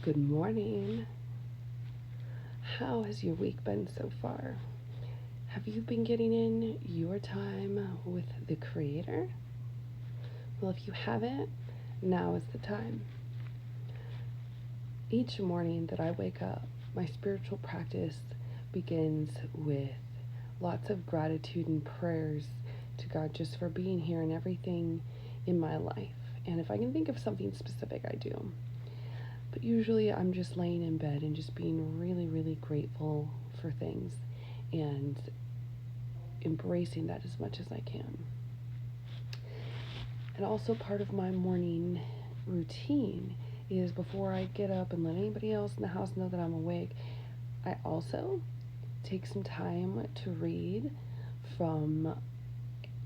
Good morning. How has your week been so far? Have you been getting in your time with the Creator? Well, if you haven't, now is the time. Each morning that I wake up, my spiritual practice begins with lots of gratitude and prayers to God just for being here and everything in my life. And if I can think of something specific, I do. But usually I'm just laying in bed and just being really, really grateful for things and embracing that as much as I can. And also part of my morning routine is before I get up and let anybody else in the house know that I'm awake, I also take some time to read from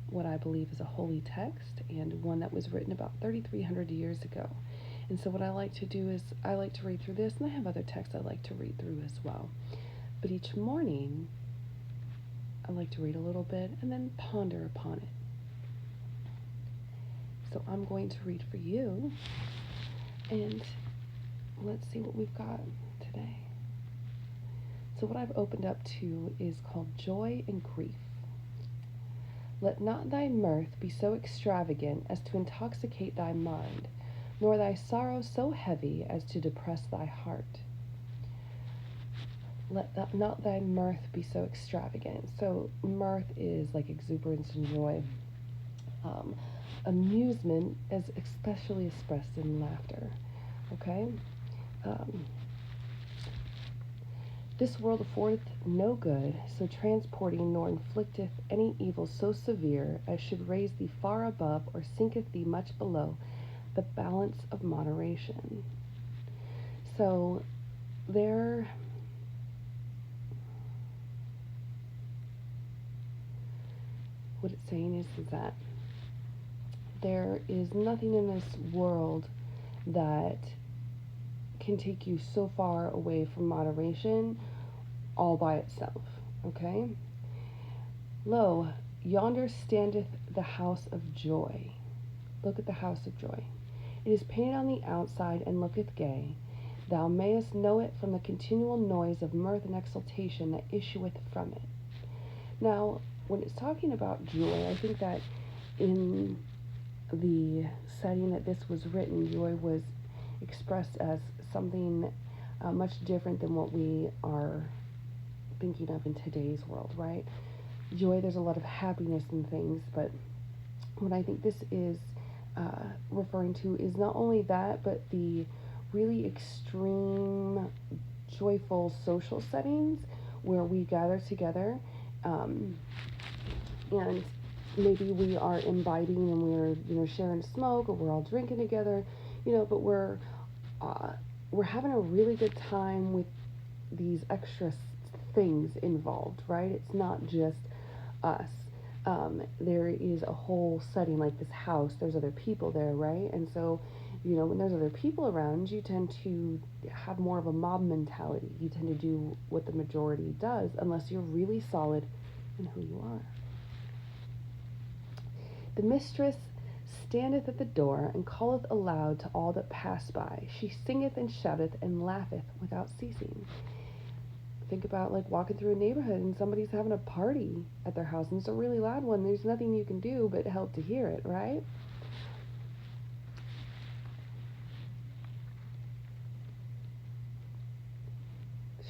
what I believe is a holy text and one that was written about 3,300 years ago. And so what I like to do is I like to read through this, and I have other texts I like to read through as well. But each morning, I like to read a little bit and then ponder upon it. So I'm going to read for you, and let's see what we've got today. So what I've opened up to is called Joy and Grief. Let not thy mirth be so extravagant as to intoxicate thy mind, nor thy sorrow so heavy as to depress thy heart. Let not thy mirth be so extravagant. So mirth is like exuberance and joy. Amusement is especially expressed in laughter. Okay? This world affordeth no good so transporting, nor inflicteth any evil so severe as should raise thee far above or sinketh thee much below the balance of moderation. So there what it's saying is that there is nothing in this world that can take you so far away from moderation all by itself. Okay? Lo, yonder standeth the house of joy. Look at the house of joy. It is painted on the outside and looketh gay. Thou mayest know it from the continual noise of mirth and exultation that issueth from it. Now, when it's talking about joy, I think that in the setting that this was written, joy was expressed as something much different than what we are thinking of in today's world, right? Joy, there's a lot of happiness in things, but what I think this is referring to is not only that, but the really extreme, joyful social settings where we gather together and maybe we are imbibing and we're sharing smoke, or we're all drinking together, but we're having a really good time with these extra things involved, right? It's not just us. There is a whole setting like this house. There's other people there, right? And so, when there's other people around, you tend to have more of a mob mentality. You tend to do what the majority does, unless you're really solid in who you are. The mistress standeth at the door, and calleth aloud to all that pass by. She singeth and shouteth and laugheth without ceasing. Think about like walking through a neighborhood and somebody's having a party at their house, and it's a really loud one. There's nothing you can do but help to hear it, right?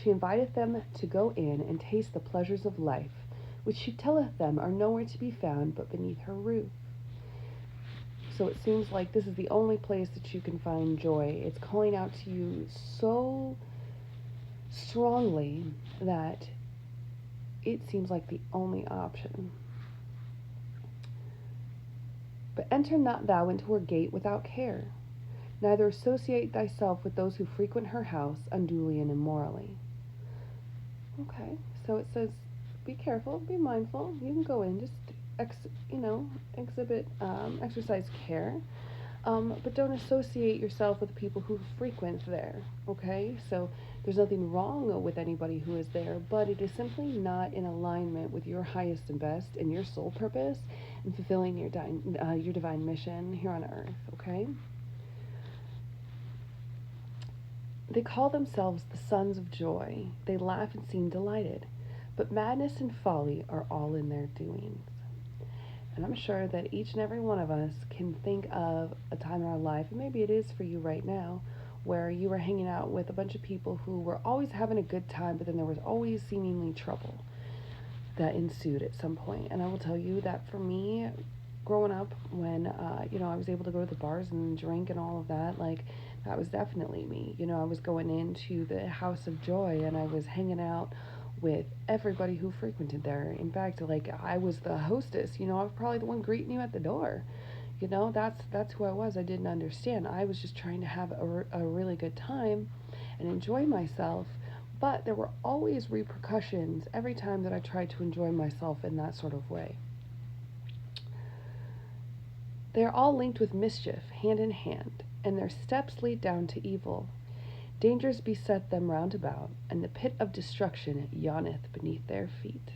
She inviteth them to go in and taste the pleasures of life, which she telleth them are nowhere to be found but beneath her roof. So it seems like this is the only place that you can find joy. It's calling out to you so strongly that it seems like the only option. But enter not thou into her gate without care, neither associate thyself with those who frequent her house unduly and immorally. Okay, so it says, be careful, be mindful. You can go in, just exercise care, but don't associate yourself with people who frequent there. Okay, so there's nothing wrong with anybody who is there, but it is simply not in alignment with your highest and best and your soul purpose and fulfilling your divine mission here on earth. Okay. They call themselves the sons of joy. They laugh and seem delighted. But madness and folly are all in their doings. And I'm sure that each and every one of us can think of a time in our life, and maybe it is for you right now, where you were hanging out with a bunch of people who were always having a good time, but then there was always seemingly trouble that ensued at some point. And I will tell you that for me, growing up, when I was able to go to the bars and drink and all of that, like that was definitely me. I was going into the House of Joy and I was hanging out with everybody who frequented there. In fact, like I was the hostess. I was probably the one greeting you at the door. That's who I was. I didn't understand. I was just trying to have a really good time and enjoy myself. But there were always repercussions every time that I tried to enjoy myself in that sort of way. They are all linked with mischief, hand in hand, and their steps lead down to evil. Dangers beset them round about, and the pit of destruction yawneth beneath their feet.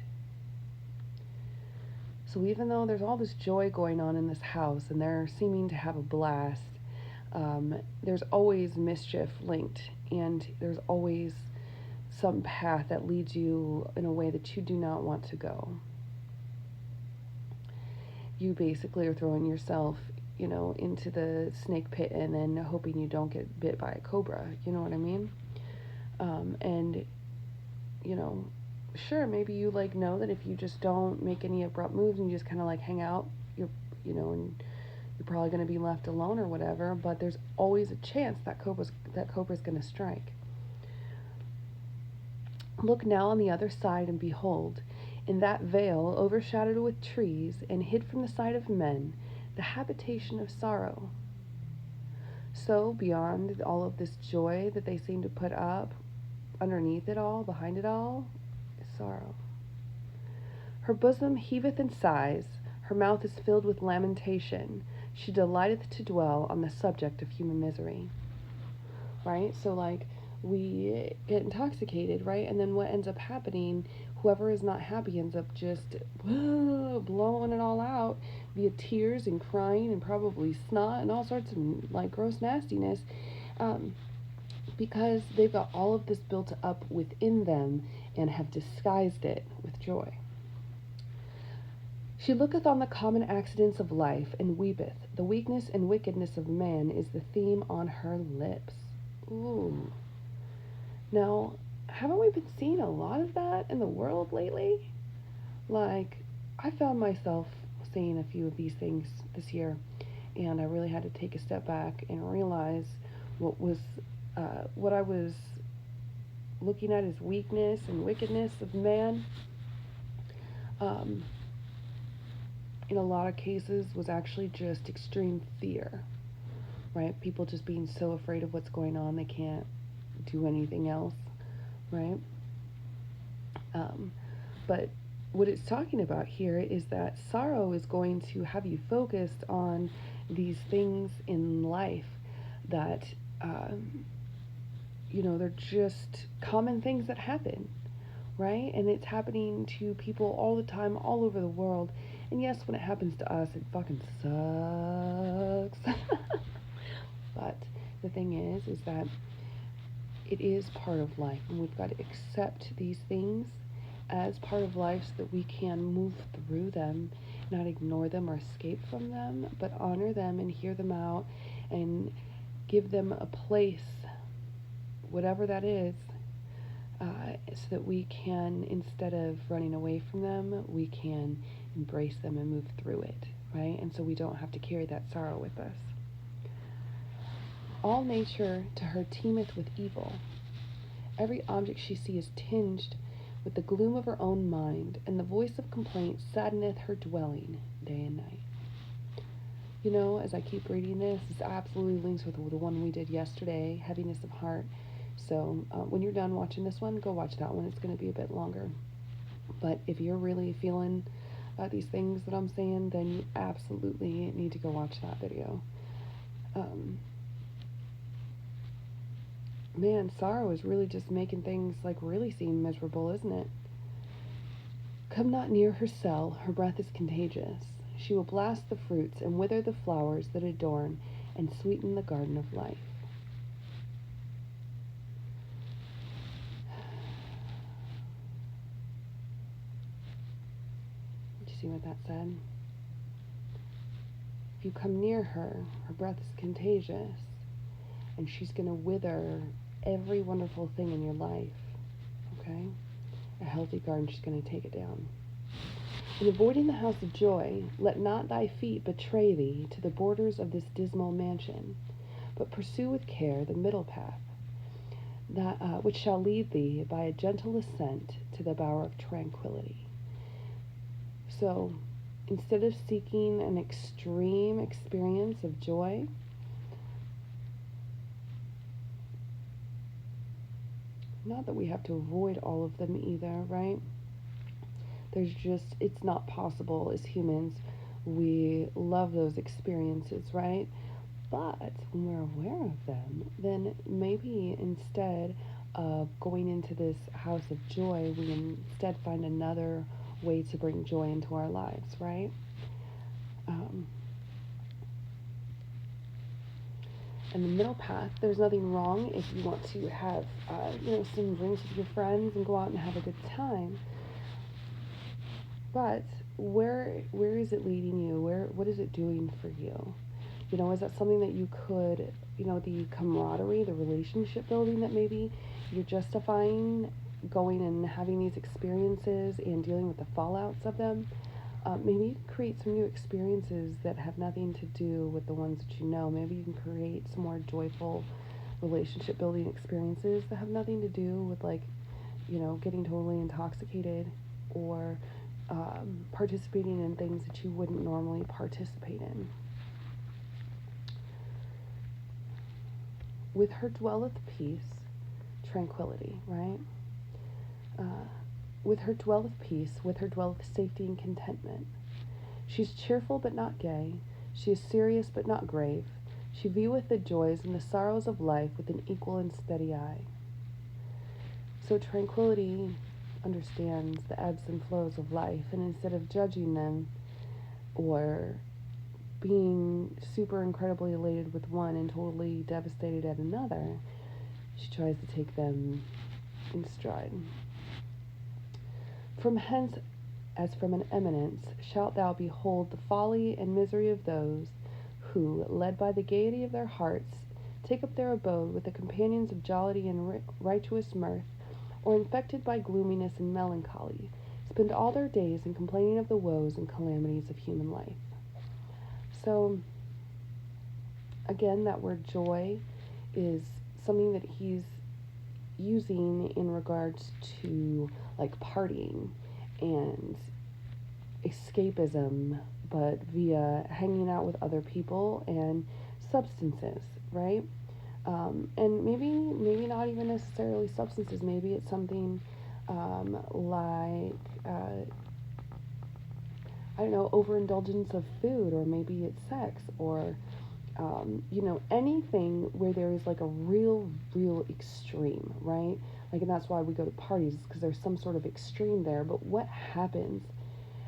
So even though there's all this joy going on in this house, and they're seeming to have a blast, there's always mischief linked, and there's always some path that leads you in a way that you do not want to go. You basically are throwing yourself, into the snake pit and then hoping you don't get bit by a cobra. You know what I mean? And, sure, maybe you know that if you just don't make any abrupt moves and you just kind of hang out, and you're probably going to be left alone or whatever. But there's always a chance that cobra's going to strike. Look now on the other side and behold, in that vale overshadowed with trees and hid from the sight of men, the habitation of sorrow. So, beyond all of this joy that they seem to put up, underneath it all, behind it all, is sorrow. Her bosom heaveth and sighs, her mouth is filled with lamentation. She delighteth to dwell on the subject of human misery. Right? So, we get intoxicated, right? And then what ends up happening, whoever is not happy ends up just blowing it all out via tears and crying and probably snot and all sorts of gross nastiness, because they've got all of this built up within them and have disguised it with joy. She looketh on the common accidents of life and weepeth. The weakness and wickedness of man is the theme on her lips. Ooh. Now, haven't we been seeing a lot of that in the world lately? I found myself saying a few of these things this year, and I really had to take a step back and realize what I was looking at as weakness and wickedness of man. In a lot of cases, was actually just extreme fear, right? People just being so afraid of what's going on, they can't do anything else, right? But what it's talking about here is that sorrow is going to have you focused on these things in life that, they're just common things that happen, right? And it's happening to people all the time, all over the world. And yes, when it happens to us, it fucking sucks. But the thing is that it is part of life, and we've got to accept these things as part of life so that we can move through them, not ignore them or escape from them, but honor them and hear them out and give them a place, whatever that is, so that we can, instead of running away from them, we can embrace them and move through it, right? And so we don't have to carry that sorrow with us. All nature to her teemeth with evil. Every object she sees is tinged with the gloom of her own mind, and the voice of complaint saddeneth her dwelling day and night. As I keep reading this absolutely links with the one we did yesterday, Heaviness of Heart. So when you're done watching this one, go watch that one. It's going to be a bit longer. But if you're really feeling these things that I'm saying, then you absolutely need to go watch that video. Man, sorrow is really just making things really seem miserable, isn't it? Come not near her cell, her breath is contagious. She will blast the fruits and wither the flowers that adorn and sweeten the garden of life. See what that said? If you come near her, her breath is contagious, and she's going to wither every wonderful thing in your life. Okay? A healthy garden, she's going to take it down. In avoiding the house of joy, let not thy feet betray thee to the borders of this dismal mansion, but pursue with care the middle path, that which shall lead thee by a gentle ascent to the bower of tranquility. So, instead of seeking an extreme experience of joy, not that we have to avoid all of them either, right? It's not possible as humans. We love those experiences, right? But when we're aware of them, then maybe instead of going into this house of joy, we instead find another way to bring joy into our lives, right? And the middle path, there's nothing wrong if you want to have, some drinks with your friends and go out and have a good time. But where is it leading you? What is it doing for you? Is that something that you could, the camaraderie, the relationship building that maybe you're justifying going and having these experiences and dealing with the fallouts of them? Maybe you can create some new experiences that have nothing to do with the ones that you know. Maybe you can create some more joyful relationship building experiences that have nothing to do with getting totally intoxicated or participating in things that you wouldn't normally participate in. With her dwelleth peace, tranquility, right? With her dwelleth peace, with her dwelleth safety and contentment. She's cheerful but not gay, she is serious but not grave, she vieweth the joys and the sorrows of life with an equal and steady eye. So tranquility understands the ebbs and flows of life, and instead of judging them or being super incredibly elated with one and totally devastated at another, she tries to take them in stride. From hence, as from an eminence, shalt thou behold the folly and misery of those who, led by the gaiety of their hearts, take up their abode with the companions of jollity and riotous mirth, or infected by gloominess and melancholy, spend all their days in complaining of the woes and calamities of human life. So, again, that word joy is something that he's using in regards to partying and escapism, but via hanging out with other people and substances, right? And maybe not even necessarily substances. Maybe it's something overindulgence of food, or maybe it's sex, or anything where there is a real extreme, right? And that's why we go to parties, because there's some sort of extreme there. But what happens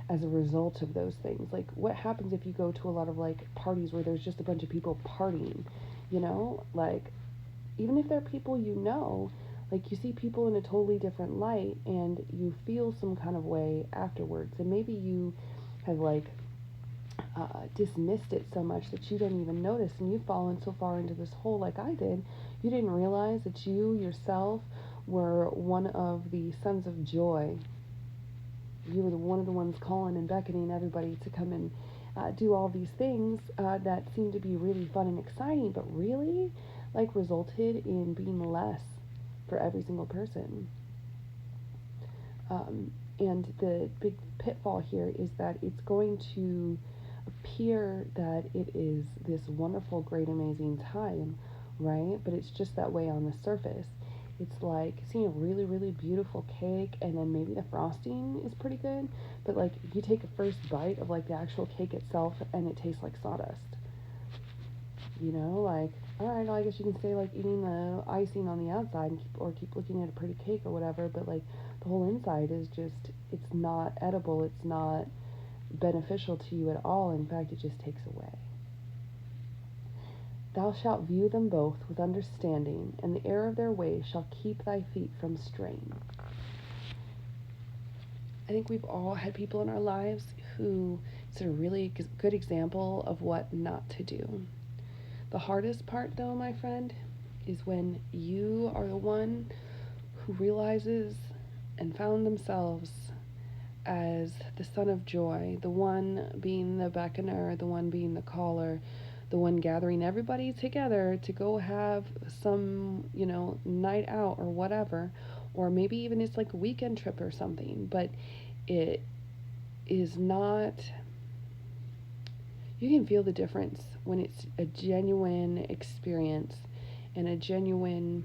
as a result of those things? What happens if you go to a lot of parties where there's just a bunch of people partying? Even if they're people you see people in a totally different light, and you feel some kind of way afterwards, and maybe you have dismissed it so much that you don't even notice, and you've fallen so far into this hole like I did, you didn't realize that you yourself were one of the sons of joy. You were one of the ones calling and beckoning everybody to come and do all these things that seemed to be really fun and exciting, but really resulted in being less for every single person. And the big pitfall here is that it's going to appear that it is this wonderful, great, amazing time, right? But it's just that way on the surface. It's like seeing a really, really beautiful cake, and then maybe the frosting is pretty good, but you take a first bite of the actual cake itself, and it tastes like sawdust. All right, I guess you can stay eating the icing on the outside and keep looking at a pretty cake or whatever, but the whole inside is just, it's not edible, it's not beneficial to you at all. In fact, it just takes away. Thou shalt view them both with understanding, and the error of their ways shall keep thy feet from straying. I think we've all had people in our lives who is a really good example of what not to do. The hardest part, though, my friend, is when you are the one who realizes and found themselves as the son of joy, the one being the beckoner, the one being the caller, the one gathering everybody together to go have some, night out or whatever, or maybe even it's like a weekend trip or something, but it is not, you can feel the difference when it's a genuine experience and a genuine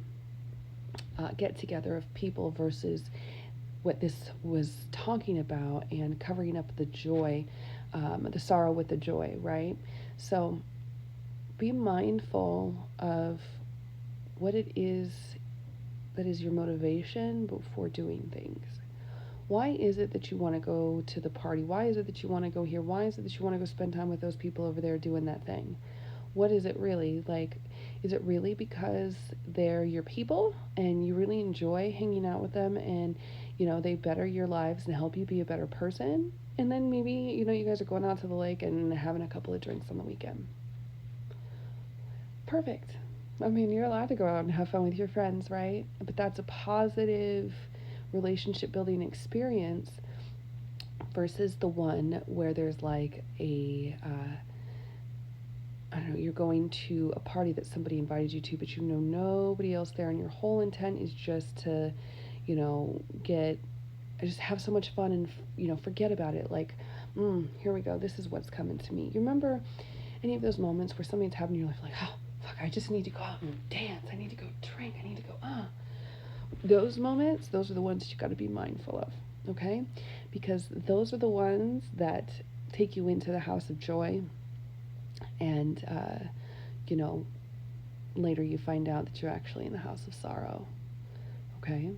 get together of people versus what this was talking about and covering up the joy, the sorrow with the joy, right? So be mindful of what it is that is your motivation before doing things. Why is it that you want to go to the party? Why is it that you want to go here? Why is it that you want to go spend time with those people over there doing that thing? What is it really? Like, is it really because they're your people and you really enjoy hanging out with them and, they better your lives and help you be a better person? And then maybe, you guys are going out to the lake and having a couple of drinks on the weekend. Perfect. I mean, you're allowed to go out and have fun with your friends, right? But that's a positive relationship building experience versus the one where there's like I don't know, you're going to a party that somebody invited you to, but you know nobody else there, and your whole intent is just to, just have so much fun and, forget about it. Like, here we go. This is what's coming to me. You remember any of those moments where something's happened in your life, like, oh, fuck, I just need to go out and dance. I need to go drink. I need to go, Those moments, those are the ones you got to be mindful of, okay? Because those are the ones that take you into the house of joy, and later you find out that you're actually in the house of sorrow. Okay,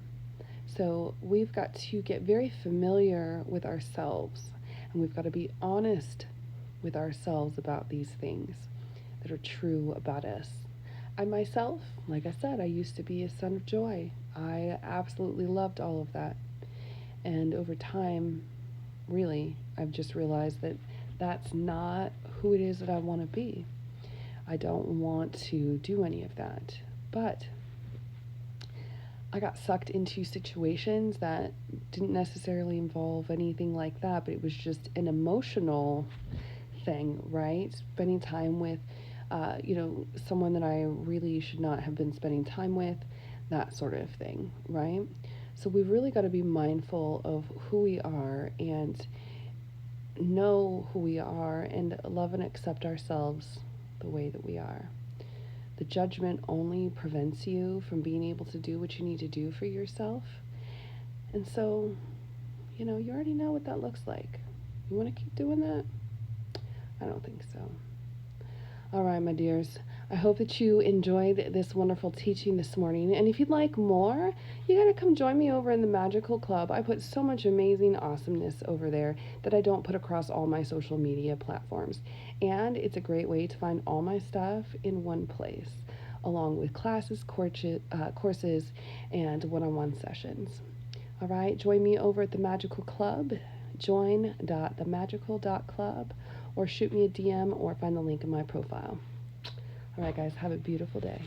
so we've got to get very familiar with ourselves, and we've got to be honest with ourselves about these things that are true about us. I myself, like I said, I used to be a son of joy. I absolutely loved all of that, and over time, really, I've just realized that that's not who it is that I want to be. I don't want to do any of that. But I got sucked into situations that didn't necessarily involve anything like that, but it was just an emotional thing, right? Spending time with, someone that I really should not have been spending time with, that sort of thing, right? So we've really got to be mindful of who we are and know who we are and love and accept ourselves the way that we are. The judgment only prevents you from being able to do what you need to do for yourself. And so, you already know what that looks like. You want to keep doing that? I don't think so. All right, my dears. I hope that you enjoyed this wonderful teaching this morning. And if you'd like more, you got to come join me over in the Magical Club. I put so much amazing awesomeness over there that I don't put across all my social media platforms. And it's a great way to find all my stuff in one place, along with classes, courses, and one-on-one sessions. All right, join me over at the Magical Club, join.themagical.club, or shoot me a DM or find the link in my profile. All right, guys, have a beautiful day.